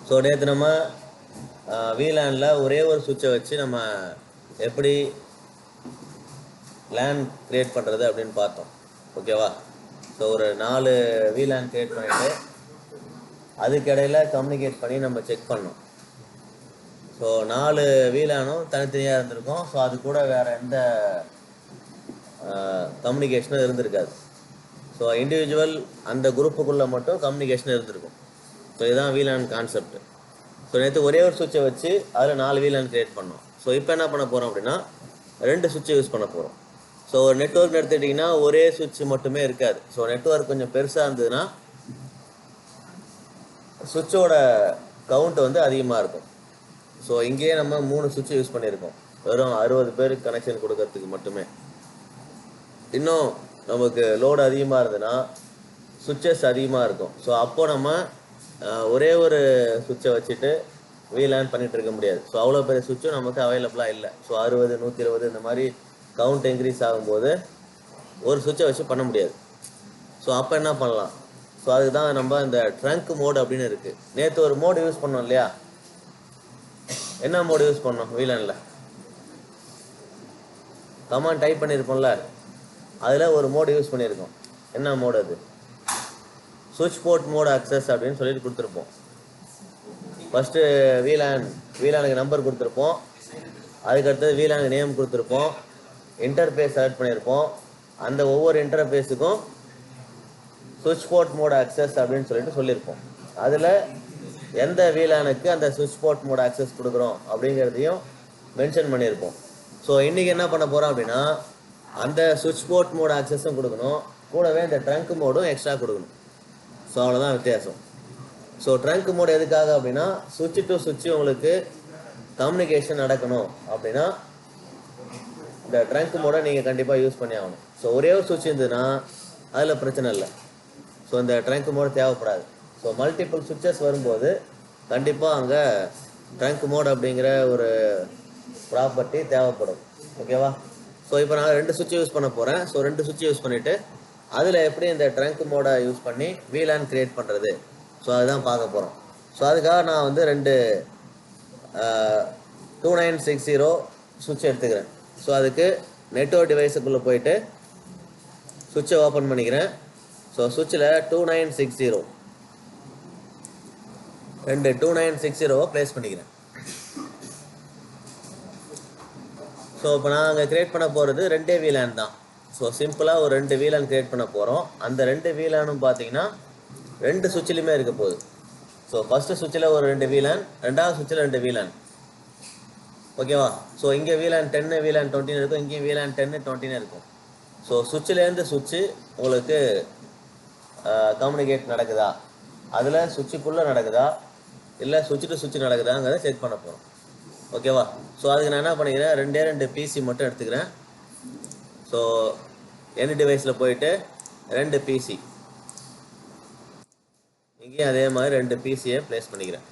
So நேற்று நம்ம VLANல ஒரே ஒரு சுவிட்சை வச்சு நம்ம எப்படி லேன் கிரியேட் பண்ணுறது அப்படின்னு பார்த்தோம். ஓகேவா? ஸோ ஒரு 4 VLAN கிரியேட் பண்ணிவிட்டு அதுக்கிடையில் கம்யூனிகேட் பண்ணி நம்ம செக் பண்ணோம். ஸோ 4 VLANம் தனித்தனியாக இருந்திருக்கும். ஸோ அது கூட வேறு எந்த கம்யூனிகேஷனும் இருந்திருக்காது. ஸோ இண்டிவிஜுவல் அந்த குரூப்புக்குள்ளே மட்டும் கம்யூனிகேஷன் இருந்திருக்கும். ஸோ இதுதான் VLAN கான்செப்ட். ஸோ நேற்று ஒரே ஒரு சுவிட்சை வச்சு அதில் 4 VLAN கிரியேட் பண்ணோம். ஸோ இப்போ என்ன பண்ண போகிறோம் அப்படின்னா 2 சுவிட்சை யூஸ் பண்ண போகிறோம். ஸோ ஒரு நெட்வொர்க் எடுத்துக்கிட்டிங்கன்னா ஒரே சுவிட்ச் மட்டுமே இருக்காது. ஸோ நெட்வொர்க் கொஞ்சம் பெருசாக இருந்ததுன்னா சுவிட்சோட கவுண்ட் வந்து அதிகமாக இருக்கும். ஸோ இங்கேயே நம்ம 3 சுவிட்ச் யூஸ் பண்ணியிருக்கோம், வெறும் 60 பேருக்கு கனெக்ஷன் கொடுக்கறதுக்கு மட்டுமே. இன்னும் நமக்கு லோடு அதிகமாக இருந்ததுன்னா சுவிட்சஸ் அதிகமாக இருக்கும். ஸோ அப்போது நம்ம ஒரே ஒரு சுவிட்சை வச்சுட்டு VLAN பண்ணிகிட்டு இருக்க முடியாது. ஸோ அவ்வளோ பெரிய சுவிட்சும் நமக்கு அவைலபிளாக இல்லை. ஸோ 60 120 இந்த மாதிரி கவுண்ட் இன்க்ரீஸ் ஆகும்போது ஒரு சுவிட்சை வச்சு பண்ண முடியாது. ஸோ அப்போ என்ன பண்ணலாம்? ஸோ அதுக்கு தான் நம்ம இந்த ட்ரங்க் மோடு அப்படின்னு இருக்குது. நேற்று ஒரு மோடு யூஸ் பண்ணோம் இல்லையா? என்ன மோடு யூஸ் பண்ணோம் VLANல? கமாண்ட் டைப் பண்ணியிருப்போம்ல, அதில் ஒரு மோடு யூஸ் பண்ணியிருக்கோம். என்ன மோடு அது? சுவிட்ச் போர்ட் மோட் அக்சஸ் அப்படின்னு சொல்லிட்டு கொடுத்துருப்போம். ஃபஸ்ட்டு VLANக்கு நம்பர் கொடுத்துருப்போம், அதுக்கடுத்தது VLANக்கு நேம் கொடுத்துருப்போம், இன்டர்ஃபேஸ் செலக்ட் பண்ணியிருப்போம். அந்த ஒவ்வொரு இன்டர்ஃபேஸுக்கும் சுவிட்ச் போர்ட் மோட் அக்சஸ் அப்படின்னு சொல்லிட்டு சொல்லியிருப்போம். அதில் எந்த VLANக்கு அந்த சுவிட்ச் போர்ட் மோட் அக்சஸ் கொடுக்குறோம் அப்படிங்கிறதையும் மென்ஷன் பண்ணியிருப்போம். ஸோ இன்றைக்கி என்ன பண்ண போகிறோம் அப்படின்னா அந்த சுவிட்ச் போர்ட் மோட் அக்சஸும் கொடுக்கணும், கூடவே இந்த ட்ரங்க் மோடும் எக்ஸ்ட்ரா கொடுக்கணும். ஸோ அவ்வளோதான் வித்தியாசம். ஸோ ட்ரங்க் மோடு எதுக்காக அப்படின்னா சுவிட்ச் டு சுவிட்ச் உங்களுக்கு கம்யூனிகேஷன் நடக்கணும் அப்படின்னா இந்த ட்ரங்க் மோடை நீங்கள் கண்டிப்பாக யூஸ் பண்ணி ஆகணும். ஸோ ஒரே ஒரு சுவிட்ச் இருந்ததுன்னா அதில் பிரச்சனை இல்லை. ஸோ இந்த ட்ரங்க் மோடு தேவைப்படாது. ஸோ மல்டிபிள் சுவிட்சஸ் வரும்போது கண்டிப்பாக அங்கே ட்ரங்க் மோட் அப்படிங்கிற ஒரு ப்ராப்பர்ட்டி தேவைப்படும். ஓகேவா? ஸோ இப்போ நான் 2 சுவிட்ச் யூஸ் பண்ண போகிறேன். ஸோ 2 சுவிட்ச் யூஸ் பண்ணிவிட்டு அதில் எப்படி இந்த ட்ரங்க் மோடை யூஸ் பண்ணி VLAN கிரியேட் பண்ணுறது, ஸோ அதுதான் பார்க்க போகிறோம். ஸோ அதுக்காக நான் வந்து 2 2960 சுவிட்ச் எடுத்துக்கிறேன். ஸோ அதுக்கு நெட்வொர்க் டிவைஸுக்குள்ளே போயிட்டு சுவிட்சை ஓப்பன் பண்ணிக்கிறேன். ஸோ சுவிட்சில் 2960 2 2960 ப்ளேஸ் பண்ணிக்கிறேன். ஸோ இப்போ நான் அங்கே கிரியேட் பண்ண போகிறது 2 VLAN தான். ஸோ சிம்பிளாக ஒரு 2 VLAN கிரியேட் பண்ண போகிறோம். அந்த 2 VLANம் பார்த்தீங்கன்னா 2 சுவிட்சிலுமே இருக்க போகுது. ஸோ ஃபஸ்ட்டு சுவிட்சில் ஒரு 2 VLAN, ரெண்டாவது சுவிட்சில் 2 VLAN. ஓகேவா? ஸோ இங்கே VLAN 10 VLAN 20 இருக்கும், இங்கேயும் VLAN 10 20 இருக்கும். ஸோ சுவிட்சிலேருந்து சுவிட்சு உங்களுக்கு கம்யூனிகேட் நடக்குதா, அதில் சுவிட்சுக்குள்ளே நடக்குதா இல்லை சுவிட்ச் டு சுவிட்ச் நடக்குதாங்கிறத செக் பண்ண போகிறோம். ஓகேவா? ஸோ அதுக்கு நான் என்ன பண்ணிக்கிறேன், 2 PC மட்டும் எடுத்துக்கிறேன். ஸோ என் டிவைஸில் போயிட்டு 2 PC, இங்கேயும் அதே மாதிரி 2 PCயை ப்ளேஸ் பண்ணிக்கிறேன்.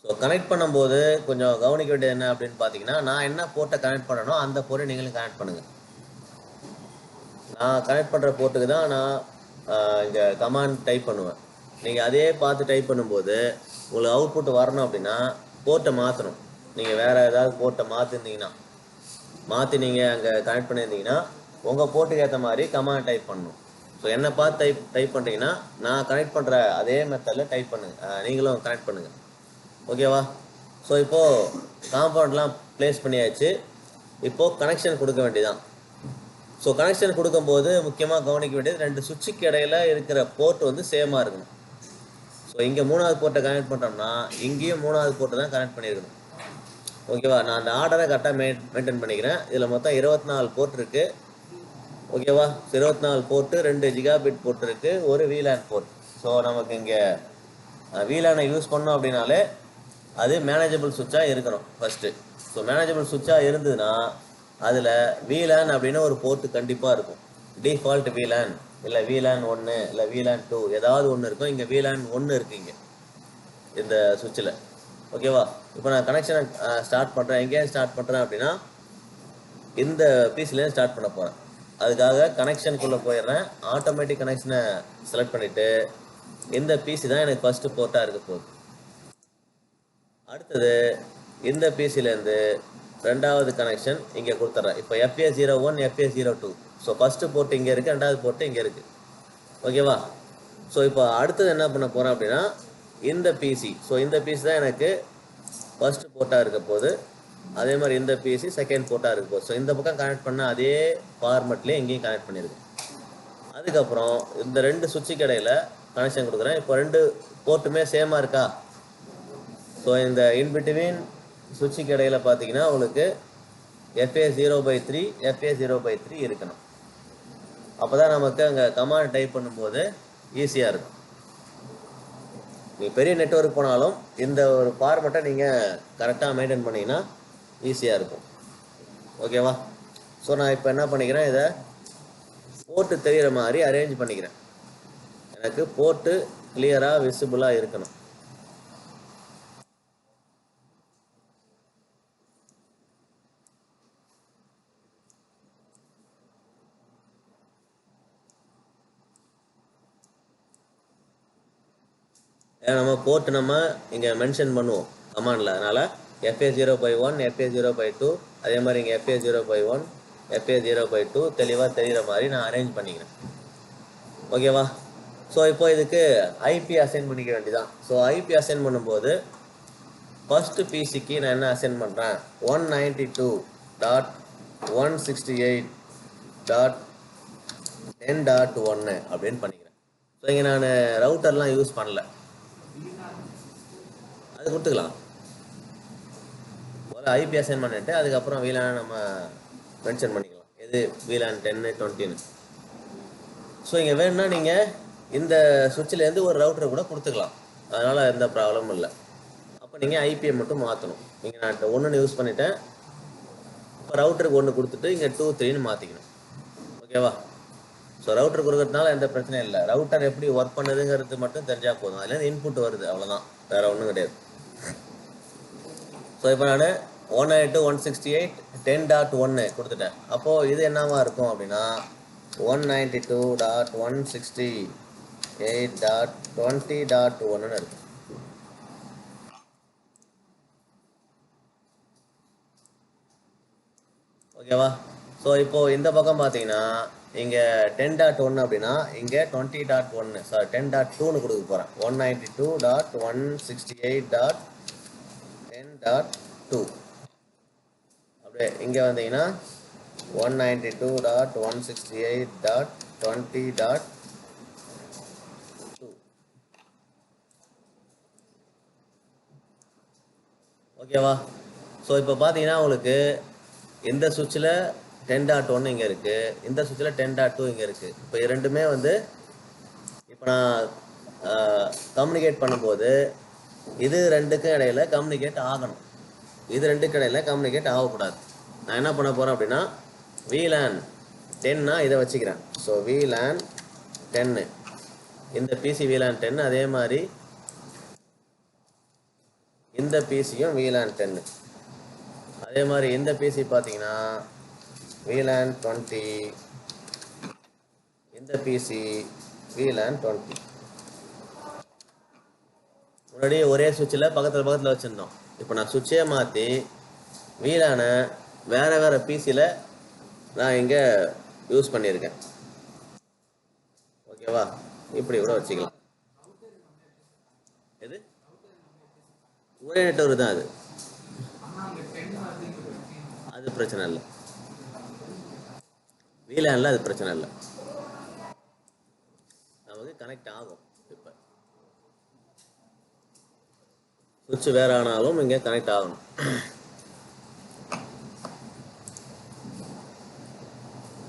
ஸோ கனெக்ட் பண்ணும்போது கொஞ்சம் கவனிக்க வேண்டியது என்ன அப்படின்னு பார்த்தீங்கன்னா, நான் என்ன போர்ட்டை கனெக்ட் பண்ணணும் அந்த போர்ட்டை நீங்களும் கனெக்ட் பண்ணுங்கள். நான் கனெக்ட் பண்ணுற போர்ட்டுக்கு தான் நான் இங்கே கமாண்ட் டைப் பண்ணுவேன். நீங்கள் அதே பார்த்து டைப் பண்ணும்போது உங்களுக்கு அவுட்புட் வரணும் அப்படின்னா போர்ட்டை மாற்றணும். நீங்கள் வேறு ஏதாவது போர்ட்டை மாற்றி நீங்கள் அங்கே கனெக்ட் பண்ணியிருந்தீங்கன்னா உங்கள் போர்ட்டுக்கு ஏற்ற மாதிரி கமாண்ட் டைப் பண்ணணும். ஸோ என்னை பார்த்து டைப் பண்ணுறீங்கன்னா நான் கனெக்ட் பண்ணுற அதே மெத்தடில் டைப் பண்ணுங்கள், நீங்களும் கனெக்ட் பண்ணுங்கள். ஓகேவா? ஸோ இப்போது காம்பவுண்ட்லாம் ப்ளேஸ் பண்ணியாச்சு. இப்போது கனெக்ஷன் கொடுக்க வேண்டியதான். ஸோ கனெக்ஷன் கொடுக்கும்போது முக்கியமாக கவனிக்க வேண்டியது 2 சுவிட்சுக்கு இடையில் இருக்கிற போர்ட் வந்து சேமாக இருக்கணும். ஸோ இங்கே 3வது போர்ட்டை கனெக்ட் பண்ணுறோம்னா இங்கேயும் 3வது போர்ட்டை தான் கனெக்ட் பண்ணியிருக்கணும். ஓகேவா? நான் அந்த ஆர்டரை கரெக்டாக மெயின்டைன் பண்ணிக்கிறேன். இதில் மொத்தம் 24 போர்ட் இருக்குது. ஓகேவா? 24 போர்ட்டு, 2 ஜிகாபிட் போர்ட் இருக்குது, ஒரு VLAN போர்ட். ஸோ நமக்கு இங்கே VLAனை யூஸ் பண்ணோம் அப்படின்னாலே அது மேனேஜபிள் சுவிட்சாக இருக்கணும் ஃபஸ்ட்டு. ஸோ மேனேஜபிள் சுவிட்சாக இருந்ததுன்னா அதில் VLAN அப்படின்னு ஒரு போர்ட்டு கண்டிப்பாக இருக்கும். டிஃபால்ட் VLAN இல்லை VLAN 1 இல்லை VLAN 2 ஏதாவது ஒன்று இருக்கும். இங்கே VLAN 1 இருக்குது இங்கே இந்த சுவிட்சில். ஓகேவா? இப்போ நான் கனெக்ஷனை ஸ்டார்ட் பண்ணுறேன். எங்கேயும் ஸ்டார்ட் பண்ணுறேன் அப்படின்னா இந்த பீஸ்லேருந்து ஸ்டார்ட் பண்ண போகிறேன். அதுக்காக கனெக்ஷனுக்குள்ளே போயிடுறேன். ஆட்டோமேட்டிக் கனெக்ஷனை செலக்ட் பண்ணிவிட்டு இந்த பிசி தான் எனக்கு ஃபஸ்ட்டு போர்ட்டாக இருக்க போகுது. அடுத்தது இந்த பிசிலேருந்து ரெண்டாவது கனெக்ஷன் இங்கே கொடுத்துட்றேன். இப்போ FA01 FA02. So first board இங்கே இருக்குது, ரெண்டாவது போர்ட்டு இங்கே இருக்குது. ஓகேவா? ஸோ இப்போ அடுத்தது என்ன பண்ண போகிறேன் அப்படின்னா இந்த பிசி. ஸோ இந்த பிசி தான் எனக்கு ஃபஸ்ட்டு போர்ட்டாக இருக்க போகுது. அதே மாதிரி இந்த பிசி செகண்ட் போர்ட்டாக இருக்க போகுது. ஸோ இந்த பக்கம் கனெக்ட் பண்ண அதே ஃபார்மெட்லேயே இங்கேயும் கனெக்ட் பண்ணியிருக்கு. அதுக்கப்புறம் இந்த ரெண்டு சுவிட்சுக்கு இடையில கனெக்ஷன் கொடுக்குறேன். இப்போ ரெண்டு போர்ட்டுமே சேமாக இருக்கா? ஸோ இந்த இன்பிட்வீன் சுவிட்சுக்கு இடையில பார்த்தீங்கன்னா உங்களுக்கு FA0/3 FA0/3 இருக்கணும். அப்போ தான் நமக்கு அங்கே கமாண்ட் டைப் பண்ணும்போது ஈஸியாக இருக்கும். நீங்கள் பெரிய நெட்வொர்க் போனாலும் இந்த ஒரு ஃபார்மெட்டை நீங்கள் கரெக்டாக மெயின்டைன் பண்ணிங்கன்னா ஈஸியாக இருக்கும். ஓகேவா? ஸோ நான் இப்போ என்ன பண்ணிக்கிறேன், இதை போர்ட்டு தெரிகிற மாதிரி அரேஞ்ச் பண்ணிக்கிறேன். எனக்கு போர்ட்டு கிளியராக விசிபிளாக இருக்கணும். ஏன்னா நம்ம போர்ட் நம்ம இங்கே மென்ஷன் பண்ணுவோம் கமாண்டில். அதனால் FA0/1 FA0/2 அதே மாதிரி இங்கே FA0/1 FA0/2 தெளிவாக தெரிகிற மாதிரி நான் அரேஞ்ச் பண்ணிக்கிறேன். ஓகேவா? ஸோ இப்போ இதுக்கு ஐபி அசைன் பண்ணிக்க வேண்டியதான். ஸோ ஐபி அசைன் பண்ணும்போது ஃபஸ்ட்டு பிசிக்கு நான் என்ன அசைன் பண்ணுறேன், 192.168.10.1 அப்படின்னு பண்ணிக்கிறேன். ஸோ இங்கே நான் ரவுட்டர்லாம் யூஸ் பண்ணல, அது கொடுத்துக்கலாம். ஒரு ஐபி அசைன் பண்ணிட்டு அதுக்கப்புறம் VLAN நம்ம மென்ஷன் பண்ணிக்கலாம், எது VLAN 10 20ன்னு. ஸோ இங்கே வேணும்னா நீங்கள் இந்த சுவிட்சிலேருந்து ஒரு ரவுட்டரை கூட கொடுத்துக்கலாம், அதனால் எந்த ப்ராப்ளமும் இல்லை. அப்போ நீங்கள் ஐபியை மட்டும் மாற்றணும். இங்கே நான் 1ன்னு யூஸ் பண்ணிட்டேன், இப்போ ரவுட்டருக்கு 1 கொடுத்துட்டு இங்கே 2 3ன்னு மாற்றிக்கணும். ஓகேவா? ஸோ ரவுட்டர் கொடுக்கறதுனால எந்த பிரச்சனையும் இல்லை. ரவுட்டர் எப்படி ஒர்க் பண்ணுதுங்கிறது மட்டும் தெரிஞ்சால் போதும். அதுலேருந்து இன்புட் வருது, அவ்வளோதான், வேறு ஒன்றும் கிடையாது. ஸோ இப்போ நான் 192.168.10.1 கொடுத்துட்டேன். அப்போது இது என்னவா இருக்கும் அப்படின்னா 192.168.20.1 இருக்கும். ஓகேவா? ஸோ இப்போது இந்த பக்கம் பார்த்தீங்கன்னா இங்கே 10.1 அப்படின்னா இங்கே 20.1 சாரி 10.2ன்னு கொடுக்க போகிறேன். 192.168.10.2 அப்படியே இங்கே வந்தீங்கன்னா 192.168.20.2. ஓகேவா? ஸோ இப்போ பார்த்தீங்கன்னா உங்களுக்கு இந்த சுவிட்சில் 10.1 இங்கே இருக்குது, இந்த சுவிட்சில் 10.2 இங்கே இருக்குது. இப்போ ரெண்டுமே வந்து இப்போ நான் கம்யூனிகேட் பண்ணும்போது இது ரெண்டுக்கும் இடையில கம்யூனிகேட் ஆகணும், இது ரெண்டுக்கும் இடையில கம்யூனிகேட் ஆகக்கூடாது. நான் என்ன பண்ண போகிறேன் அப்படின்னா VLAN 10னா இதை வச்சுக்கிறேன். ஸோ VLAN 10 இந்த பிசி VLAN 10, அதே மாதிரி இந்த பிசியும் VLAN 10, அதே மாதிரி இந்த பிசி பார்த்தீங்கன்னா VLAN 20, இந்த பிசி VLAN 20. முன்னாடி ஒரே சுவிட்சில் பக்கத்தில் வச்சுருந்தோம். இப்போ நான் சுவிட்சே மாற்றி VLAN-ஐ வேறு பிசியில் நான் இங்கே யூஸ் பண்ணியிருக்கேன். ஓகேவா? இப்படி கூட வச்சுக்கலாம். எது ஒரே நெட்வொர்க் தான், அது பிரச்சனை இல்லை. VLAN-ல அது பிரச்சனை இல்லை, நமக்கு கனெக்ட் ஆகும். இப்போ சுவிட்ச் வேற ஆனாலும் இங்கே கனெக்ட் ஆகணும்.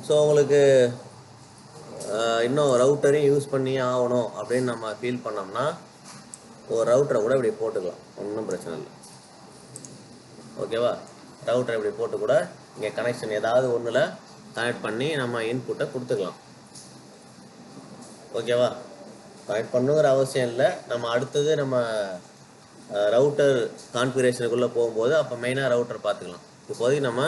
ஸோ உங்களுக்கு இன்னும் ரவுட்டரையும் யூஸ் பண்ணி ஆகணும் அப்படின்னு நம்ம ஃபீல் பண்ணோம்னா ஒரு ரவுட்டரை கூட இப்படி போட்டுக்கலாம், ஒன்றும் பிரச்சனை இல்லை. ஓகேவா? ரவுட்டரை இப்படி போட்டு கூட இங்கே கனெக்ஷன் ஏதாவது ஒன்றில் கனெக்ட் பண்ணி நம்ம இன்புட்டை கொடுத்துக்கலாம். ஓகேவா? கனெக்ட் பண்ணுங்கிற அவசியம் இல்லை. நம்ம அடுத்தது நம்ம ரவுட்டர் கான்ஃபிகரேஷனுக்குள்ளே போகும்போது அப்போ மெயினாக ரவுட்டர் பார்த்துக்கலாம். இப்போதைக்கு நம்ம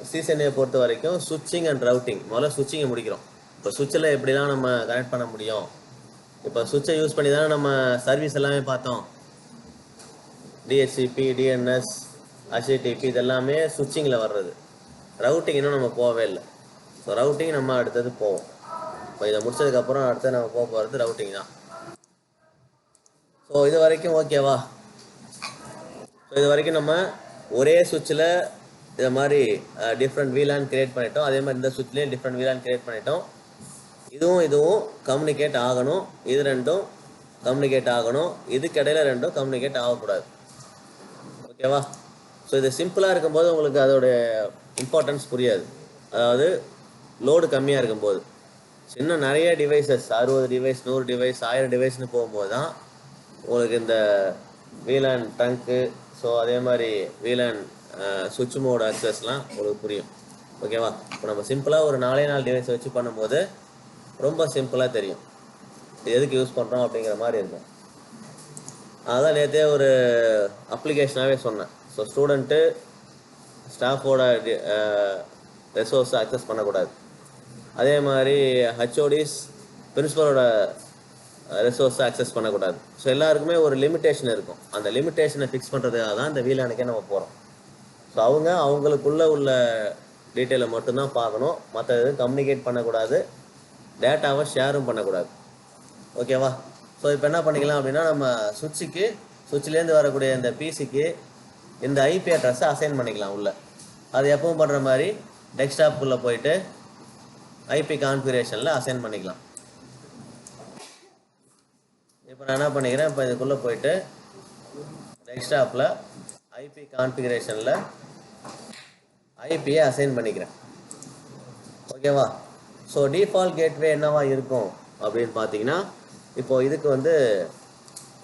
சிசிஎன்ஏ பொறுத்த வரைக்கும் சுவிட்சிங் அண்ட் ரவுட்டிங். முதல்ல சுவிட்சிங்கை முடிக்கிறோம். இப்போ சுவிட்சில் எப்படிலாம் நம்ம கனெக்ட் பண்ண முடியும், இப்போ சுவிட்சை யூஸ் பண்ணி தானே நம்ம சர்வீஸ் எல்லாமே பார்த்தோம். டிஹெச்சிபி, டிஎன்எஸ், ஹெச்டிடிபி இதெல்லாமே சுவிட்சிங்கில் வர்றது. ரவுட்டிங் இன்னும் நம்ம போகவே இல்லை. ஸோ ரவுட்டிங் நம்ம அடுத்தது போவோம். இப்போ இதை முடிச்சதுக்கப்புறம் அடுத்து நம்ம போக போகிறது ரவுட்டிங் தான். ஸோ இது வரைக்கும் ஓகேவா? ஸோ இது வரைக்கும் நம்ம ஒரே சுவிட்சில் இதை மாதிரி டிஃப்ரெண்ட் வீலான் கிரியேட் பண்ணிட்டோம். அதே மாதிரி இந்த சுவிட்ச்லேயும் டிஃப்ரெண்ட் வீலான் கிரியேட் பண்ணிட்டோம். இதுவும் கம்யூனிகேட் ஆகணும். இது ரெண்டும் கம்யூனிகேட் ஆகணும். இதுக்கு இடையில ரெண்டும் கம்யூனிகேட் ஆகக்கூடாது. ஓகேவா? ஸோ இது சிம்பிளாக இருக்கும்போது உங்களுக்கு அதோடைய இம்பார்ட்டன்ஸ் புரியாது. அதாவது லோடு கம்மியாக இருக்கும்போது, இன்னும் நிறைய டிவைசஸ் 60 டிவைஸ் 100 டிவைஸ் 1000 டிவைஸ்னு போகும்போது தான் உங்களுக்கு இந்த வீலான் ட்ரங்க்கு, ஸோ அதே மாதிரி வீலான் சுவிட்ச் மோட் ஆக்சஸ்லாம் உங்களுக்கு புரியும். ஓகேவா? இப்போ நம்ம சிம்பிளாக ஒரு 4 டிவைஸ் வச்சு பண்ணும்போது ரொம்ப சிம்பிளாக தெரியும் இது எதுக்கு யூஸ் பண்ணுறோம் அப்படிங்கிற மாதிரி இருக்கும். அதான் நேற்றே ஒரு அப்ளிகேஷனாகவே சொன்னேன். ஸோ ஸ்டூடெண்ட்டு ஸ்டாஃபோட ரிசோர்ஸை அக்சஸ் பண்ணக்கூடாது. அதே மாதிரி ஹச்ஓடிஸ் பிரின்சிபலோட ரிசோர்ஸை அக்சஸ் பண்ணக்கூடாது. ஸோ எல்லாருக்குமே ஒரு லிமிட்டேஷன் இருக்கும். அந்த லிமிட்டேஷனை ஃபிக்ஸ் பண்ணுறதுக்காக தான் இந்த வீலானுக்கே நம்ம போகிறோம். ஸோ அவங்களுக்குள்ளே உள்ள டீட்டெயிலை மட்டும்தான் பார்க்கணும். மற்ற எதுவும் கம்யூனிகேட் பண்ணக்கூடாது. டேட்டாவை ஷேரும் பண்ணக்கூடாது. ஓகேவா? ஸோ இப்போ என்ன பண்ணிக்கலாம் அப்படின்னா, நம்ம சுவிட்ச்லேருந்து வரக்கூடிய இந்த பிசிக்கு இந்த ஐபி அட்ரஸை அசைன் பண்ணிக்கலாம் உள்ள. அது எப்பவும் பண்ணுற மாதிரி டெஸ்க்டாப்புக்குள்ளே போயிட்டு ஐபி கான்ஃபிகரேஷனில் அசைன் பண்ணிக்கலாம். இப்போ நான் என்ன பண்ணிக்கிறேன், இப்போ இதுக்குள்ளே போயிட்டு டெஸ்க்டாப்பில் ஐபி கான்ஃபிகரேஷனில் ஐபியை அசைன் பண்ணிக்கிறேன். ஓகேவா? ஸோ டிஃபால்ட் கேட்வே என்னவா இருக்கும் அப்படின்னு பார்த்தீங்கன்னா, இப்போது இதுக்கு வந்து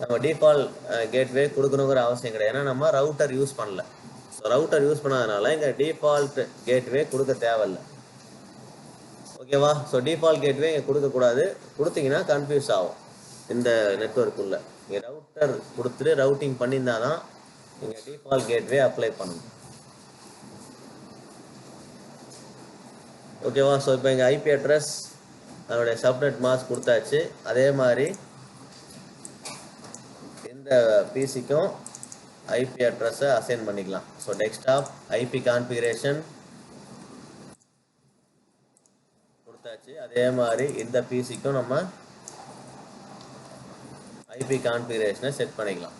நம்ம டிஃபால்ட் கேட்வே கொடுக்கணுங்கிற அவசியம் கிடையாது. ஏன்னா நம்ம ரவுட்டர் யூஸ் பண்ணல. ஸோ ரவுட்டர் யூஸ் பண்ணாதனால இங்கே டிஃபால்ட் கேட்வே கொடுக்க தேவையில்லை. ஓகேவா? ஸோ டிஃபால்ட் கேட்வே இங்கே கொடுக்கக்கூடாது. கொடுத்தீங்கன்னா கன்ஃபியூஸ் ஆகும் இந்த நெட்வொர்க்குள்ள. இங்கே ரவுட்டர் கொடுத்துட்டு ரவுட்டிங் பண்ணியிருந்தால் தான் இங்கே டிஃபால்ட் கேட்வே அப்ளை பண்ணணும். ஓகேவா? ஸோ இப்போ இங்கே ஐபி அட்ரஸ் அதோடைய சப்நெட் மாஸ்க் கொடுத்தாச்சு. அதே மாதிரி இந்த பிசிக்கும் ஐபி அட்ரஸை அசைன் பண்ணிக்கலாம். ஸோ டெஸ்க்டாப் ஐபி கான்ஃபிகரேஷன் கொடுத்தாச்சு. அதே மாதிரி இந்த பிசிக்கும் நம்ம ஐபி கான்ஃபிகரேஷனை செட் பண்ணிக்கலாம்.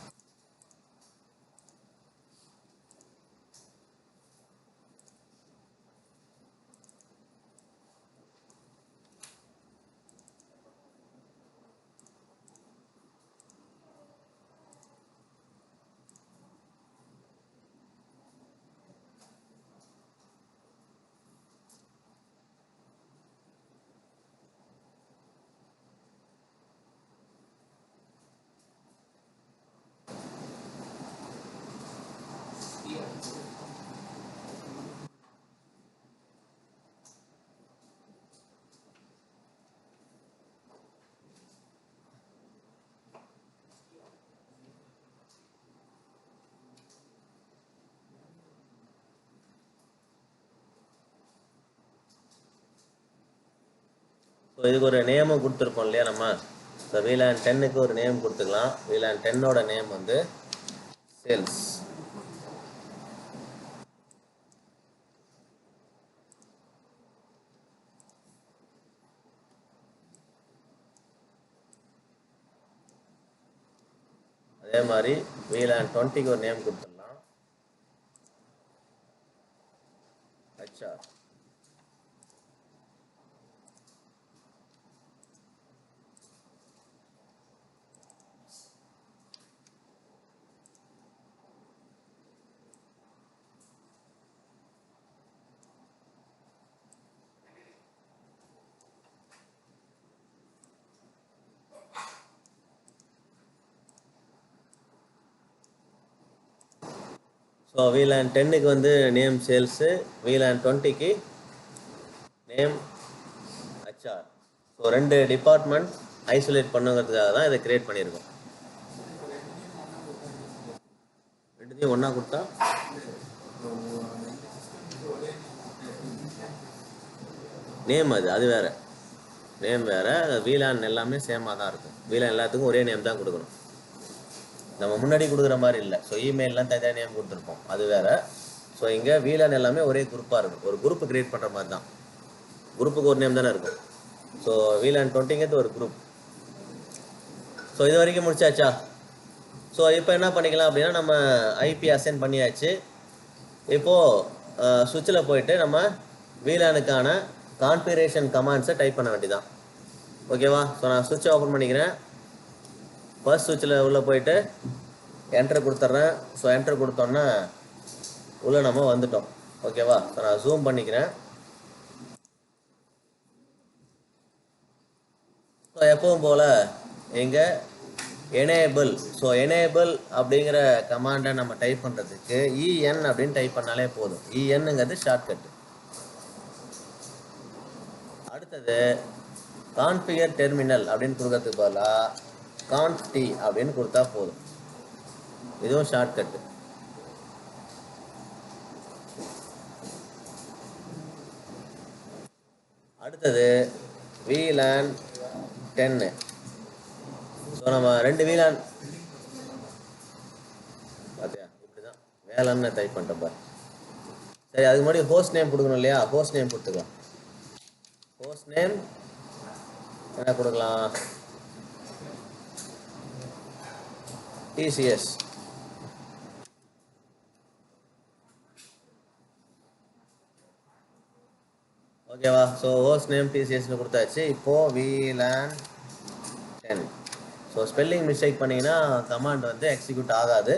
ஸோ இதுக்கு ஒரு நேமும் கொடுத்துருப்போம் இல்லையா நம்ம. ஸோ VLAN 10க்கு ஒரு நேம் கொடுத்துக்கலாம். VLAN 10ஓட நேம் வந்து சேல்ஸ். அதே மாதிரி VLAN 20க்கு ஒரு நேம் கொடுத்துடலாம், HR. ஸோ VLAN 10க்கு வந்து நேம் சேல்ஸு, VLAN 20க்கு name HR. So 2 department isolate பண்ணுங்கிறதுக்காக தான் இதை கிரியேட் பண்ணியிருக்கோம். ரெண்டுத்தையும் ஒன்றா கொடுத்தா நேம் அது வேறு, நேம் வேறு. VLAN எல்லாமே சேமாக தான் இருக்கும். VLAN எல்லாத்துக்கும் ஒரே நேம் தான் கொடுக்கணும், நம்ம முன்னாடி கொடுக்குற மாதிரி இல்லை. ஸோ இமெயிலெலாம் தனியாக நேம் கொடுத்துருப்போம், அது வேறு. ஸோ இங்கே VLAN எல்லாமே ஒரே குரூப்பாக இருக்கும், ஒரு குரூப் க்ரியேட் பண்ணுற மாதிரி தான். குரூப்புக்கு ஒரு நேம் தானே இருக்கும். ஸோ VLAN 20ங்கிறது ஒரு குரூப். ஸோ இது வரைக்கும் முடிச்சாச்சா? ஸோ இப்போ என்ன பண்ணிக்கலாம் அப்படின்னா, நம்ம IP அசைன் பண்ணியாச்சு. இப்போது சுவிட்சில் போயிட்டு நம்ம VLANக்கான கான்ஃபிகரேஷன் கமாண்ட்ஸை டைப் பண்ண வேண்டியதான். ஓகேவா? ஸோ நான் சுவிட்சை ஓப்பன் பண்ணிக்கிறேன். ஃபர்ஸ்ட் சுவிட்சில் உள்ளே போயிட்டு என்ட்ரு கொடுத்துட்றேன். ஸோ என்ட்ரு கொடுத்தோன்னா உள்ளே நம்ம வந்துட்டோம். ஓகேவா? ஸோ நான் ஜூம் பண்ணிக்கிறேன். ஸோ எப்பவும் போல் இங்கே எனேபிள், ஸோ எனேபிள் அப்படிங்கிற கமாண்டை நம்ம டைப் பண்ணுறதுக்கு EN அப்படின்னு டைப் பண்ணாலே போதும். ENங்கிறது ஷார்ட்கட்டு. அடுத்தது கான்ஃபிகர் டெர்மினல் அப்படின்னு கொடுக்கறதுக்கு பதிலாக conft அப்படின்னு கொடுத்தா போதும். இதுவும் ஷார்ட்கட்டு. அடுத்தது VLAN 10. ஸோ நம்ம 2 VLAN பார்த்தியா, இப்படி தான் வேலைன்னு டைப் பண்ணிட்டோம். சரி, அதுக்கு முன்னாடி ஹோஸ்ட் நேம் கொடுக்கணும் இல்லையா? ஹோஸ்ட் நேம் கொடுத்துக்கலாம். ஹோஸ்ட் நேம் என்ன கொடுக்கலாம்? TCS. ஓகேவா? ஸோ ஹோஸ்ட் நேம் TCSன்னு கொடுத்தாச்சு. இப்போது VLAN 10. ஸோ ஸ்பெல்லிங் மிஸ்டேக் பண்ணிங்கன்னா கமாண்ட் வந்து எக்ஸிக்யூட் ஆகாது.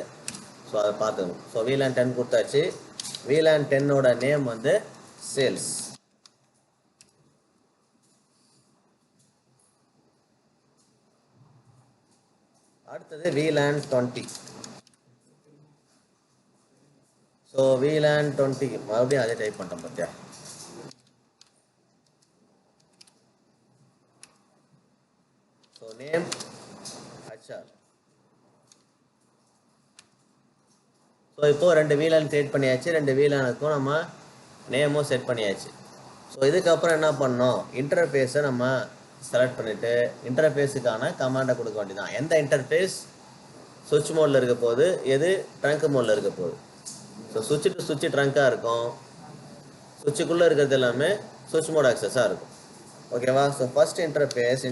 ஸோ அதை பார்த்துக்கணும். ஸோ VLAN 10 கொடுத்தாச்சு. VLAN 10ஓட நேம் வந்து சேல்ஸ். அடுத்தது VLAN 20. ஸோ VLAN 20 மறுபடியும் அதே டைப் பண்ணிட்டோம் பார்த்தியா? So name HR. ஸோ இப்போது 2 VLAN கிரியேட் பண்ணியாச்சு. 2 VLANக்கும் நம்ம நேமும் செட் பண்ணியாச்சு. ஸோ இதுக்கப்புறம் என்ன பண்ணோம்? இன்டர்ஃபேஸை நம்ம செலக்ட் பண்ணிவிட்டு இன்டர்ஃபேஸுக்கான கமாண்டை கொடுக்க வேண்டியதான். எந்த இன்டர்ஃபேஸ் சுவிட்ச் மோடில் இருக்க போகுது, எது ட்ரங்க் மோடில் இருக்க போகுது. ஸோ சுவிட்சு டு சுவிட்சு ட்ரங்காக இருக்கும், சுவிட்சுக்குள்ளே இருக்கிறது எல்லாமே சுவிட்ச் மோட் ஆக்சஸாக இருக்கும். ஓகேவா? ஸோ ஃபர்ஸ்ட் இன்டர்ஃபேஸ்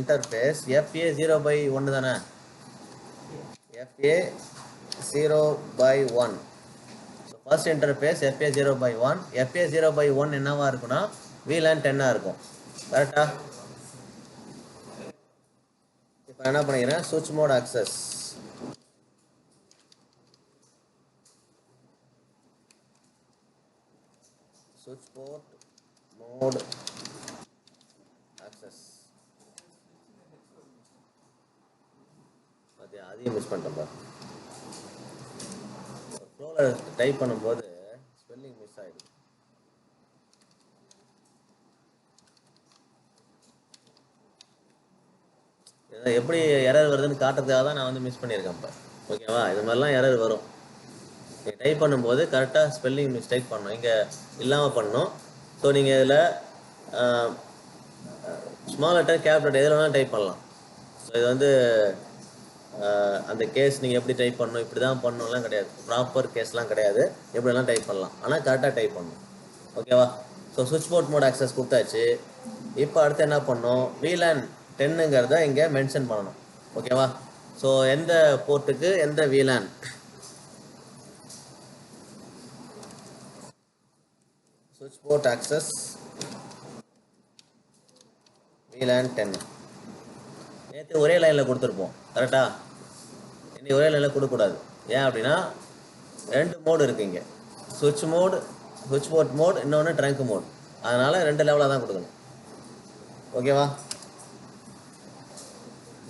FA0/1 தானே? FA0/1. So first interface FA0/1. FA0/1 என்னவா இருக்குன்னா VLAN 10 இருக்கும். கரெக்டா? இப்போ என்ன பண்ணிக்கிறேன்? சுவிட்ச் மோட் ஆக்சஸ். சுவிட்ச் போர்ட் மோட் ஆக்சஸ். அது அதையும் மிஸ் பண்ணிட்டோம். ஃப்ளோவில் டைப் பண்ணும்போது ஸ்பெல்லிங் மிஸ் ஆகிடுது. எப்படி எரர் வருதுன்னு காட்டுறதுக்காக தான் நான் வந்து மிஸ் பண்ணியிருக்கேன் இப்போ. ஓகேவா? இது மாதிரிலாம் எரர் வரும். நீங்கள் டைப் பண்ணும்போது கரெக்டாக ஸ்பெல்லிங் மிஸ்டேக் பண்ணணும், இங்கே இல்லாமல் பண்ணணும். ஸோ நீங்கள் இதில் ஸ்மால் லெட்டர் கேப் லெட்டர் எதில் வேணாலும் டைப் பண்ணலாம். ஸோ இது வந்து அந்த கேஸ் நீங்கள் எப்படி டைப் பண்ணணும், இப்படி தான் பண்ணணும்லாம் கிடையாது. ப்ராப்பர் கேஸ்லாம் கிடையாது, எப்படிலாம் டைப் பண்ணலாம். ஆனால் கரெக்டாக டைப் பண்ணணும். ஓகேவா? ஸோ சுவிட்ச் போர்ட் மோட் ஆக்சஸ் கொடுத்தாச்சு. இப்போ அடுத்து என்ன பண்ணணும்? VLAN 10ங்கிறத இங்கே மென்ஷன் பண்ணணும். ஓகேவா? ஸோ எந்த போர்ட்டுக்கு எந்த VLAN. சுவிட்ச் போர்ட் ஆக்சஸ் VLAN 10. நேற்று ஒரே லைனில் கொடுத்துருப்போம், கரெக்டா? இன்னைக்கு ஒரே லைனில் கொடுக்கக்கூடாது. ஏன் அப்படின்னா 2 மோடு இருக்குது இங்கே. சுவிட்ச் மோடு, சுவிட்ச் போர்ட் மோட், இன்னொன்று ட்ரங்க் மோட். அதனால் 2 லெவலாக தான் கொடுக்கணும். ஓகேவா?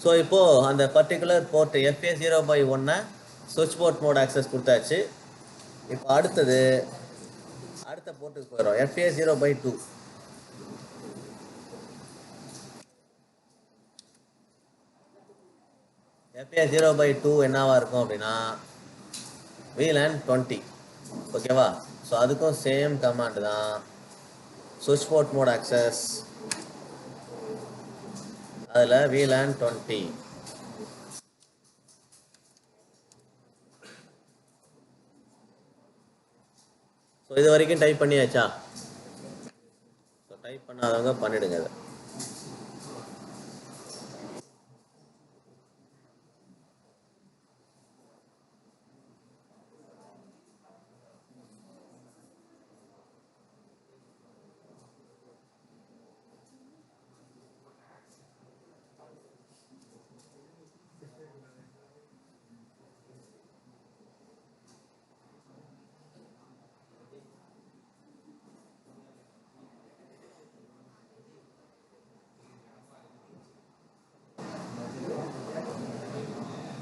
ஸோ இப்போது அந்த பர்டிகுலர் போர்ட் FA0/1 சுவிட்ச் போர்ட் மோட் ஆக்சஸ் கொடுத்தாச்சு. இப்போ அடுத்தது அடுத்த போர்ட்டுக்கு போயிடும், FA0/2. FA0/2 என்னவா இருக்கும் அப்படின்னா VLAN 20. ஓகேவா? ஸோ அதுக்கும் சேம் கமாண்ட் தான். சுவிட்ச் போர்ட் மோட் ஆக்சஸ் அதில் VLAN 20. ஸோ இது வரைக்கும் டைப் பண்ணியாச்சா? ஸோ டைப் பண்ணாதவங்க பண்ணிடுங்க அதை.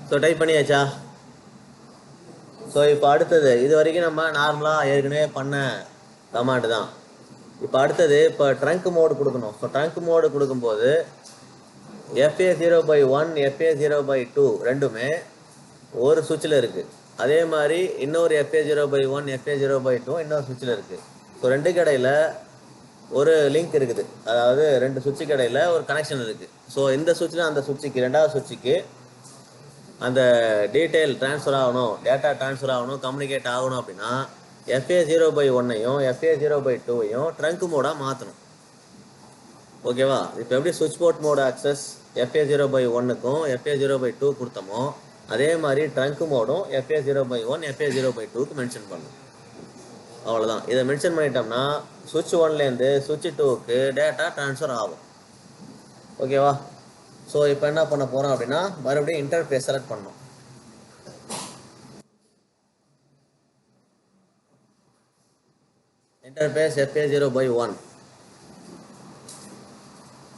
ஸோ டைப் பண்ணியாச்சா? ஸோ இப்போ அடுத்தது, இது வரைக்கும் நம்ம நார்மலாக ஏற்கனவே பண்ண கமாண்டு தான். இப்போ அடுத்தது, இப்போ ட்ரங்க் மோடு கொடுக்கணும். ஸோ ட்ரங்க் மோடு கொடுக்கும்போது FA0/1 FA0/2 ரெண்டுமே ஒரு சுவிட்சில் இருக்குது. அதே மாதிரி இன்னொரு FA0/1 FA0/2 இன்னொரு சுவிட்சில் இருக்குது. ஸோ ரெண்டுக்கு இடையில் ஒரு லிங்க் இருக்குது, அதாவது ரெண்டு சுவிட்சுக்கு இடையில் ஒரு கனெக்ஷன் இருக்குது. ஸோ இந்த சுவிட்சில் அந்த சுவிட்சுக்கு, ரெண்டாவது சுவிட்சுக்கு அந்த டீட்டெயில் ட்ரான்ஸ்ஃபர் ஆகணும், டேட்டா ட்ரான்ஸ்ஃபர் ஆகணும், கம்யூனிகேட் ஆகணும் அப்படின்னா FA0/1ஐயும் FA0/2ஐயும் ட்ரங்க் மோடாக மாற்றணும். ஓகேவா? இப்போ எப்படி சுவிட்ச் போர்ட் மோட் ஆக்சஸ் FA0/1க்கும் FA0/2 கொடுத்தோமோ அதே மாதிரி ட்ரங்க் மோடும் FA0/1 FA0/2க்கு மென்ஷன் பண்ணணும். அவ்வளோதான். இதை மென்ஷன் பண்ணிட்டோம்னா சுவிட்ச் 1லேருந்து சுவிட்ச் 2க்கு டேட்டா ட்ரான்ஸ்ஃபர் ஆகும். ஓகேவா? ஸோ இப்போ என்ன பண்ண போகிறோம் அப்படின்னா மறுபடியும் இன்டர்ஃபேஸ் செலக்ட் பண்ணணும். Interface FA0/1.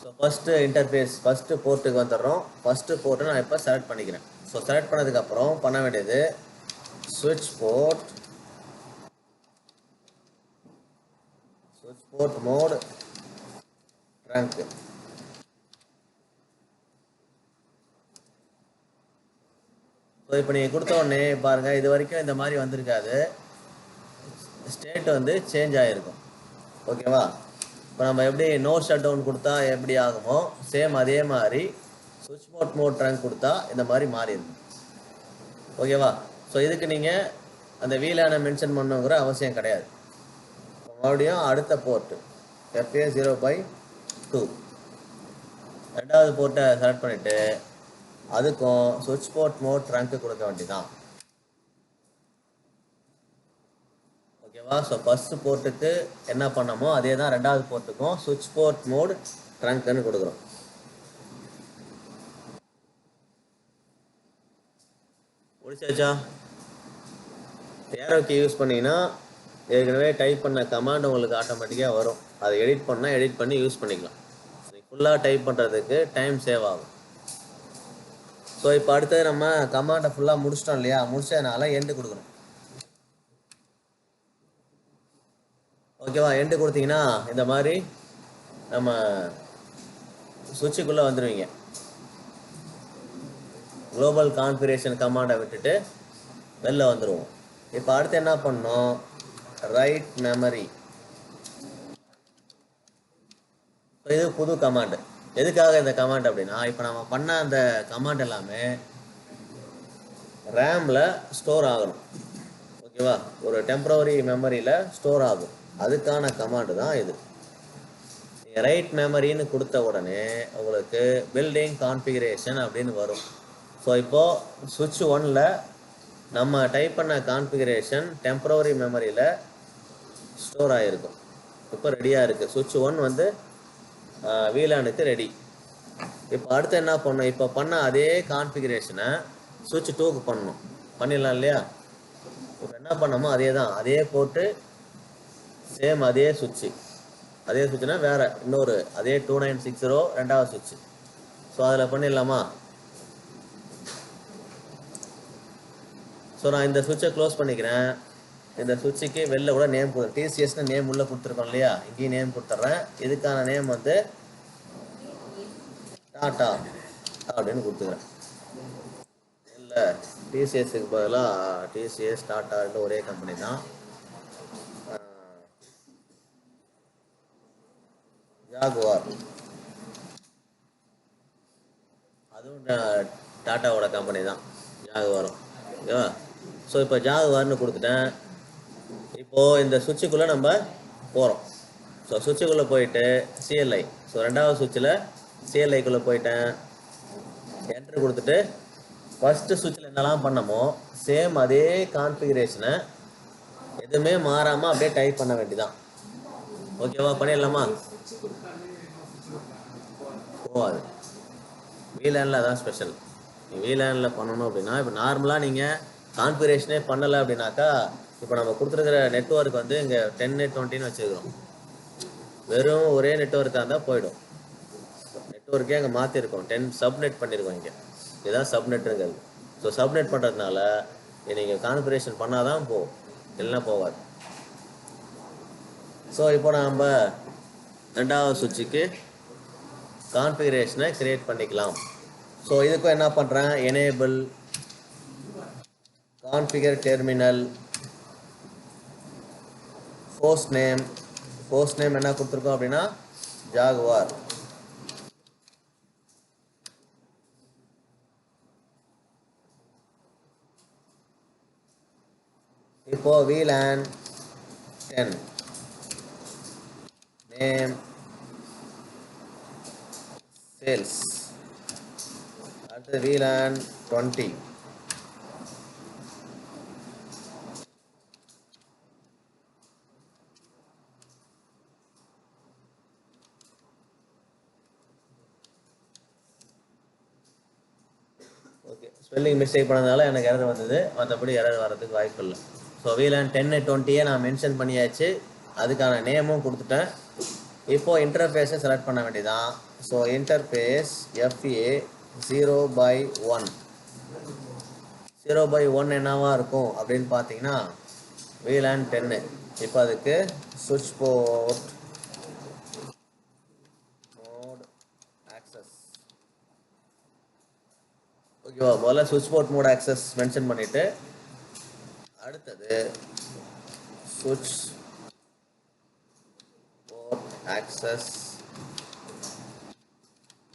So first interface first போர்ட்டுக்கு வந்துடுறோம். ஃபஸ்ட்டு போர்ட்டு நான் இப்போ செலக்ட் பண்ணிக்கிறேன். ஸோ செலக்ட் பண்ணதுக்கப்புறம் பண்ண வேண்டியது சுவிட்ச் போர்ட் மோட் ட்ரங்க். ஸோ இப்போ நீங்கள் கொடுத்த உடனே பாருங்கள், இது வரைக்கும் இந்த மாதிரி வந்திருக்காது, ஸ்டேட் வந்து சேஞ்ச் ஆகிருக்கும். ஓகேவா? இப்போ நம்ம எப்படி நோ ஷட் டவுன் கொடுத்தா எப்படி ஆகுமோ சேம் அதே மாதிரி சுவிட்ச் போர்ட் மோட் ட்ரங்க் கொடுத்தா இந்த மாதிரி மாறி இருக்கும். ஓகேவா? ஸோ இதுக்கு நீங்கள் அந்த VLAN மென்ஷன் பண்ணுங்கிற அவசியம் கிடையாது. மறுபடியும் அடுத்த போர்ட்டு FA0/2 ரெண்டாவது போர்ட்டை செலக்ட் பண்ணிவிட்டு அதுக்கும் சுவிட்ச் போர்ட் மோட் ட்ரங்க் கொடுக்க வேண்டியதான். ஓகேவா? ஸோ ஃபஸ்ட்டு போர்ட்டுக்கு என்ன பண்ணமோ அதே தான் ரெண்டாவது போர்ட்டுக்கும் சுவிட்ச் போர்ட் மோட் ட்ரங்க்னு கொடுக்குறோம். முடிச்சாச்சா? ஏரோக்கி யூஸ் பண்ணிங்கன்னா ஏற்கனவே டைப் பண்ண கமாண்ட் உங்களுக்கு ஆட்டோமேட்டிக்காக வரும். அதை எடிட் பண்ணால் எடிட் பண்ணி யூஸ் பண்ணிக்கலாம். ஃபுல்லாக டைப் பண்ணுறதுக்கு டைம் சேவ் ஆகும். ஸோ இப்போ அடுத்தது நம்ம கமாண்டை ஃபுல்லாக முடிச்சிட்டோம் இல்லையா? முடிச்சதுனால எண்டு கொடுக்கணும். ஓகேவா? எண்டு கொடுத்தீங்கன்னா இந்த மாதிரி நம்ம சுவிட்சுக்குள்ளே வந்துடுவீங்க. குளோபல் கான்ஃபிகரேஷன் கமாண்டை விட்டுட்டு வெளில வந்துடுவோம். இப்போ அடுத்து என்ன பண்ணோம்? Right memory. இது புது கமாண்டு. எதுக்காக இந்த கமாண்ட் அப்படின்னா, இப்போ நம்ம பண்ண அந்த கமாண்ட் எல்லாமே ரேமில் ஸ்டோர் ஆகணும். ஓகேவா? ஒரு டெம்பரவரி மெமரியில் ஸ்டோர் ஆகும். அதுக்கான கமாண்டு தான் இது. நீங்கள் ரைட் மெமரின்னு கொடுத்த உடனே உங்களுக்கு பில்டிங் கான்ஃபிகரேஷன் அப்படின்னு வரும். ஸோ இப்போது சுவிட்ச் 1ல் நம்ம டைப் பண்ண கான்ஃபிகரேஷன் டெம்பரவரி மெமரியில் ஸ்டோர் ஆகிருக்கும். இப்போ ரெடியாக இருக்குது. சுவிட்ச் 1 வந்து VLANக்கு ரெடி. இப்போ அடுத்து என்ன பண்ணணும்? இப்போ பண்ண அதே கான்ஃபிகரேஷனை சுவிட்ச் 2க்கு பண்ணணும். பண்ணிடலாம் இல்லையா? இப்போ என்ன பண்ணமோ அதே தான், அதே போட்டு சேம் அதே சுவிட்சு. அதே சுவிட்சுனா வேறு இன்னொரு அதே 2960 ரெண்டாவது சுவிட்சு. ஸோ அதில் பண்ணிடலாமா? ஸோ நான் இந்த சுவிட்சை க்ளோஸ் பண்ணிக்கிறேன். இந்த சுவிட்சுக்கு வெளில கூட நேம் கொடுத்து TCSன்னு நேம் உள்ளே கொடுத்துருக்கோம் இல்லையா? இங்கேயும் நேம் கொடுத்துட்றேன். இதுக்கான நேம் வந்து டாட்டா அப்படின்னு கொடுத்துக்கிறேன். இல்லை, TCSக்கு பதிலாக TCS டாட்டான்ட்டு ஒரே கம்பெனி தான். ஜாகுவார். அதுவும் டாட்டாவோட கம்பெனி தான், ஜாகுவாரும். ஓகேவா? ஸோ இப்போ ஜாகுவார்னு கொடுத்துட்டேன். இப்போது இந்த சுவிட்சுக்குள்ளே நம்ம போகிறோம். ஸோ சுவிட்சுக்குள்ளே போயிட்டு சிஎல்ஐ, ஸோ ரெண்டாவது சுவிட்சில் சிஎல்ஐக்குள்ளே போயிட்டேன். என்ட்ரு கொடுத்துட்டு ஃபஸ்ட்டு சுவிட்சில் என்னெல்லாம் பண்ணமோ சேம் அதே கான்ஃபிகரேஷனை எதுவுமே மாறாமல் அப்படியே டைப் பண்ண வேண்டியதான். ஓகேவா? பண்ணிடலாமா? போகாது. VLANல அதான் ஸ்பெஷல். VLANல பண்ணணும் அப்படின்னா, இப்போ நார்மலாக நீங்கள் கான்ஃபிகரேஷனே பண்ணலை அப்படின்னாக்கா, இப்போ நம்ம கொடுத்துருக்கிற நெட்ஒர்க் வந்து இங்கே 10/20 வச்சுருக்கிறோம். வெறும் ஒரே நெட்ஒர்க்காக இருந்தால் போயிடும். நெட்ஒர்க்கே அங்கே மாற்றிருக்கோம், 10 சப்நெட் பண்ணியிருக்கோம். இங்கே இதுதான் சப்நெட்டுங்கிறது. ஸோ சப்நெட் பண்ணுறதுனால நீங்கள் கான்ஃபிகரேஷன் பண்ணால் தான் போகும், இல்லைன்னா போகாது. ஸோ இப்போ நம்ம ரெண்டாவது சுவிட்சுக்கு கான்ஃபிகரேஷனை கிரியேட் பண்ணிக்கலாம். ஸோ இதுக்கும் என்ன பண்ணுறேன், enable configure terminal host name என்ன கொடுத்துருக்கோம் அப்படின்னா ஜாகுவார். இப்போ VLAN 10 நேம் சேல்ஸ். அடுத்து VLAN 20 ஓகே. ஸ்பெல்லிங் மிஸ்டேக் பண்ணதுனால எனக்கு எரர் வந்தது, மற்றபடி எரர் வர்றதுக்கு வாய்ப்பு இல்லை. ஸோ VLAN 10/20 நான் மென்ஷன் பண்ணியாச்சு, அதுக்கான நேமும் கொடுத்துட்டேன். இப்போது இன்டர்ஃபேஸை செலக்ட் பண்ண வேண்டியதான். ஸோ இன்டர்ஃபேஸ் FA 0/1 0/1 என்னவா இருக்கும் அப்படின்னு பார்த்தீங்கன்னா VLAN 10. இப்போ அதுக்கு சுவிட்ச் போர்ட் மோட் ஆக்சஸ். ஓகேவா? முதல்ல சுவிட்ச் போர்ட் மோட் ஆக்சஸ் மென்ஷன் பண்ணிவிட்டு அடுத்தது சுவிட்ச் போர்ட் ஆக்சஸ்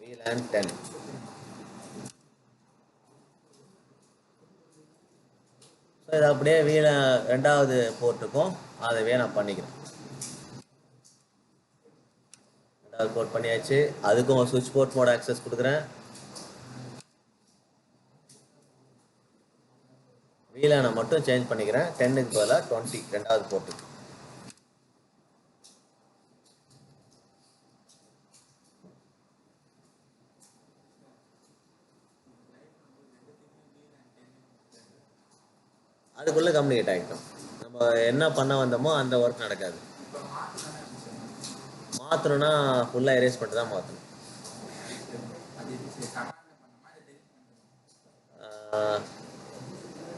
VLAN 10. ஸோ இது அப்படியே ரெண்டாவது போர்ட்டுக்கும் அதவே நான் பண்ணிக்கிறேன். ரெண்டாவது போர்ட் பண்ணியாச்சு, அதுக்கும் சுவிட்ச் போர்ட் மோட் ஆக்சஸ் கொடுக்குறேன். VLAN மட்டும் சேஞ்ச் பண்ணிக்கிறேன், 10க்கு பதிலாக 20 ரெண்டாவது போர்ட்டுக்கு. அதுக்குள்ளே கம்யூனிகேட் ஆகிட்டோம். நம்ம என்ன பண்ண வந்தோமோ அந்த ஒர்க் நடக்காது. மாற்றணும்னா ஃபுல்லாக எரேஸ் பண்ணிட்டு தான் மாற்றணும்.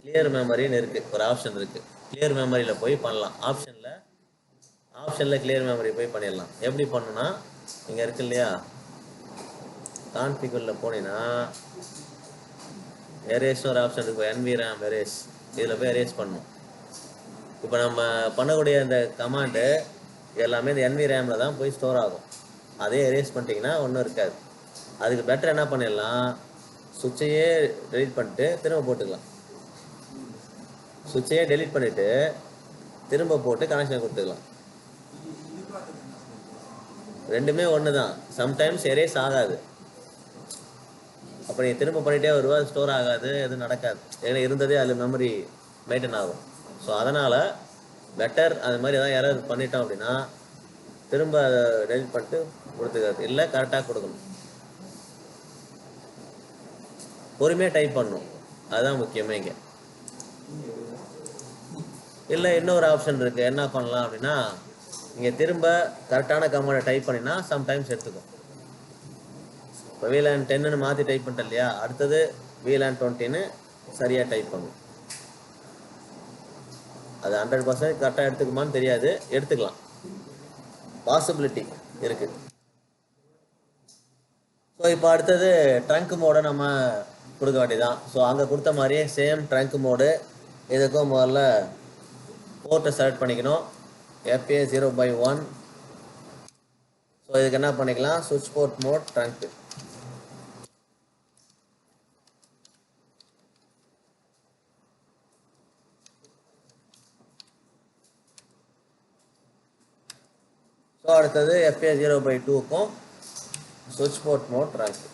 கிளியர் மெமரின்னு இருக்குது, ஒரு ஆப்ஷன் இருக்குது. கிளியர் மெமரியில் போய் பண்ணலாம். ஆப்ஷனில் கிளியர் மெமரி போய் பண்ணிடலாம். எப்படி பண்ணணும்னா இங்கே இருக்கு இல்லையா, கான்ஃபிகரில் போனீங்கன்னா எரேஸ்னு ஒரு ஆப்ஷன் இருக்கும், NVRAM எரேஸ். இதில் போய் எரேஸ் பண்ணணும். இப்போ நம்ம பண்ணக்கூடிய இந்த கமாண்டு எல்லாமே இந்த NVRAMல தான் போய் ஸ்டோர் ஆகும். அதே எரேஸ் பண்ணிட்டீங்கன்னா ஒன்றும் இருக்காது. அதுக்கு பெட்டர் என்ன பண்ணிடலாம், சுவிட்சையே டெலீட் பண்ணிட்டு திரும்ப போட்டுக்கலாம். சுவிட்சையே டெலீட் பண்ணிவிட்டு திரும்ப போட்டு கனெக்ஷன் கொடுத்துக்கலாம். ரெண்டுமே ஒன்று தான். சம்டைம்ஸ் எரேஸ் ஆகாது, அப்போ நீங்கள் திரும்ப பண்ணிகிட்டே வருவா, அது ஸ்டோர் ஆகாது, எதுவும் நடக்காது. ஏன்னா இருந்ததே அதில் மெமரி மெயின்டைன் ஆகும். ஸோ அதனால் பெட்டர் அது மாதிரி எதாவது எரர் பண்ணிட்டோம் அப்படின்னா திரும்ப டெலிட் பண்ணிட்டு கொடுத்துக்கிறது, இல்லை கரெக்டாக கொடுக்கணும். பொறுமையாக டைப் பண்ணணும், அதுதான் முக்கியமே இங்கே. இல்லை இன்னொரு ஆப்ஷன் இருக்குது, என்ன பண்ணலாம் அப்படின்னா இங்கே திரும்ப கரெக்டான கமாண்டை டைப் பண்ணினா சம்டைம்ஸ் எடுத்துக்கும். இப்போ VLAN 10ன்னு மாற்றி டைப் பண்ணிட்டேன் இல்லையா, அடுத்தது VLAN 20ன்னு சரியாக டைப் பண்ணும். அது 100% கரெக்டாக எடுத்துக்குமான்னு தெரியாது, எடுத்துக்கலாம், பாசிபிலிட்டி இருக்குது. ஸோ இப்போ அடுத்தது ட்ரங்க் மோடை நம்ம கொடுக்க வேண்டியதான். ஸோ அங்கே கொடுத்த மாதிரியே சேம் ட்ரங்க் மோடு. இதுக்கும் முதல்ல போர்ட்டை செலக்ட் பண்ணிக்கணும், FA 0/1. ஸோ இதுக்கு என்ன பண்ணிக்கலாம், சுவிட்ச் போர்ட் மோட் ட்ரங்க். ஸோ அடுத்தது FA0/2க்கும் சுவிட்ச் போர்ட் மோட் ட்ரான்ஸ்ஃபர்.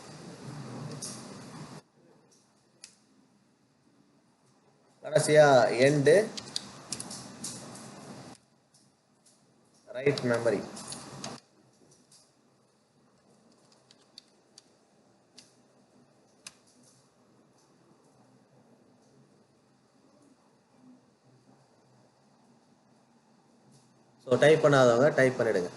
கடைசியா end right memory. So type பண்ணாதவங்க டைப் பண்ணிடுங்க.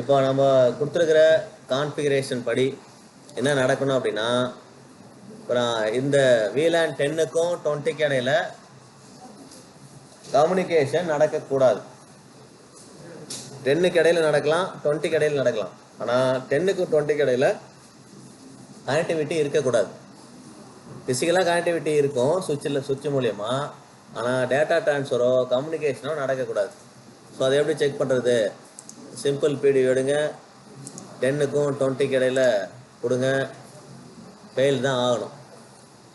இப்போ நம்ம கொடுத்துருக்கிற கான்ஃபிகரேஷன் படி என்ன நடக்கணும் அப்படின்னா, அப்புறம் இந்த VLAN 10க்கும் 20க்கு இடையில கம்யூனிகேஷன் நடக்கக்கூடாது. 10க்கு இடையில நடக்கலாம், 20க்கு இடையில நடக்கலாம். ஆனால் 10க்கும் 20க்கு இடையில கனெக்டிவிட்டி இருக்கக்கூடாது. ஃபிசிக்கலாக கனெக்டிவிட்டி இருக்கும் சுவிட்ச் மூலியமா, ஆனால் டேட்டா ட்ரான்ஸ்ஃபரோ கம்யூனிகேஷனோ நடக்கக்கூடாது. ஸோ அதை எப்படி செக் பண்ணுறது? சிம்பிள் பிடி எடுங்க, 10க்கும் 20க்கு இடையில கொடுங்க, ஃபெயில் தான் ஆகணும்.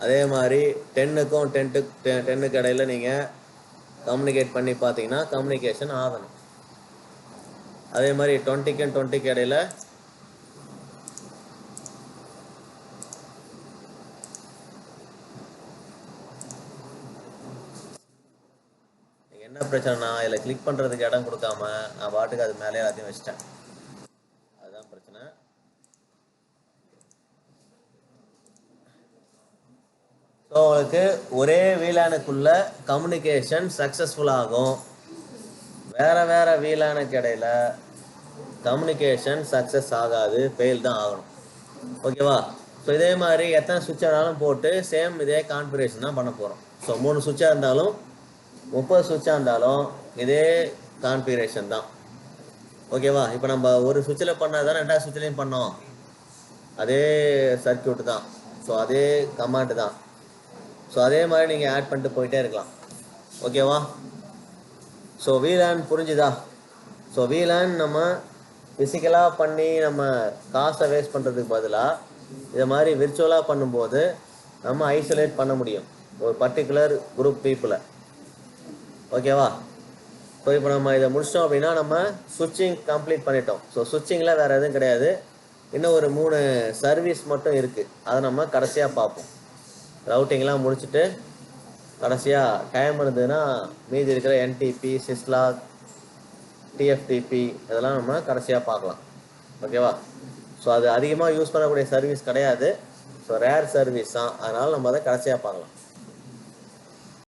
அதே மாதிரி 10க்கும் 10க்கு இடையில நீங்கள் கம்யூனிகேட் பண்ணி பார்த்தீங்கன்னா கம்யூனிகேஷன் ஆகணும். அதே மாதிரி 20க்கும் 20க்கு இடையில என்ன பிரச்சனைனா, இதில் கிளிக் பண்ணுறதுக்கு இடம் கொடுக்காம நான் பாட்டுக்கு அது மேலே எல்லாத்தையும் வச்சிட்டேன். அதுதான் பிரச்சனை. ஸோ உங்களுக்கு ஒரே VLANக்குள்ள கம்யூனிகேஷன் சக்ஸஸ்ஃபுல் ஆகும். வேற VLANக்கு இடையில கம்யூனிகேஷன் சக்ஸஸ் ஆகாது, ஃபெயில் தான் ஆகணும். ஓகேவா? ஸோ இதே மாதிரி எத்தனை சுவிட்ச் ஆனாலும் போட்டு சேம் இதே கான்ஃபிகரேஷன் தான் பண்ண போகிறோம். ஸோ 3 சுவிட்சாக இருந்தாலும் 30 சுவிட்சாக இருந்தாலும் இதே கான்ஃபிகரேஷன் தான். ஓகேவா? இப்போ நம்ம ஒரு சுவிட்சில் பண்ணால் தான் 2வது சுவிட்ச்லையும் பண்ணோம், அதே சர்க்கியூட் தான். ஸோ அதே கமாண்ட் தான். ஸோ அதே மாதிரி நீங்கள் ஆட் பண்ணிட்டு போயிட்டே இருக்கலாம். ஓகேவா? ஸோ VLAN புரிஞ்சுதா? ஸோ VLAN நம்ம ஃபிசிக்கலாக பண்ணி நம்ம காசை வேஸ்ட் பண்ணுறதுக்கு பதிலாக இதை மாதிரி விர்ச்சுவலாக பண்ணும்போது நம்ம ஐசோலேட் பண்ண முடியும் ஒரு பர்டிகுலர் குரூப் பீப்புளை. ஓகேவா? ஸோ இப்போ நம்ம இதை முடிச்சிட்டோம் அப்படின்னா நம்ம சுவிட்சிங் கம்ப்ளீட் பண்ணிட்டோம். ஸோ சுவிட்சிங்கில் வேறு எதுவும் கிடையாது. இன்னும் ஒரு 3 சர்வீஸ் மட்டும் இருக்குது, அதை நம்ம கடைசியாக பார்ப்போம். ரவுட்டிங்லாம் முடிச்சுட்டு கடைசியாக டைம் இருந்ததுன்னா மீதி இருக்கிற NTP, சிஸ்லாக், TFTP இதெல்லாம் நம்ம கடைசியாக பார்க்கலாம். ஓகேவா? ஸோ அது அதிகமாக யூஸ் பண்ணக்கூடிய சர்வீஸ் கிடையாது. ஸோ ரேர் சர்வீஸ் தான், அதனால் நம்ம அதை கடைசியாக பார்க்கலாம்.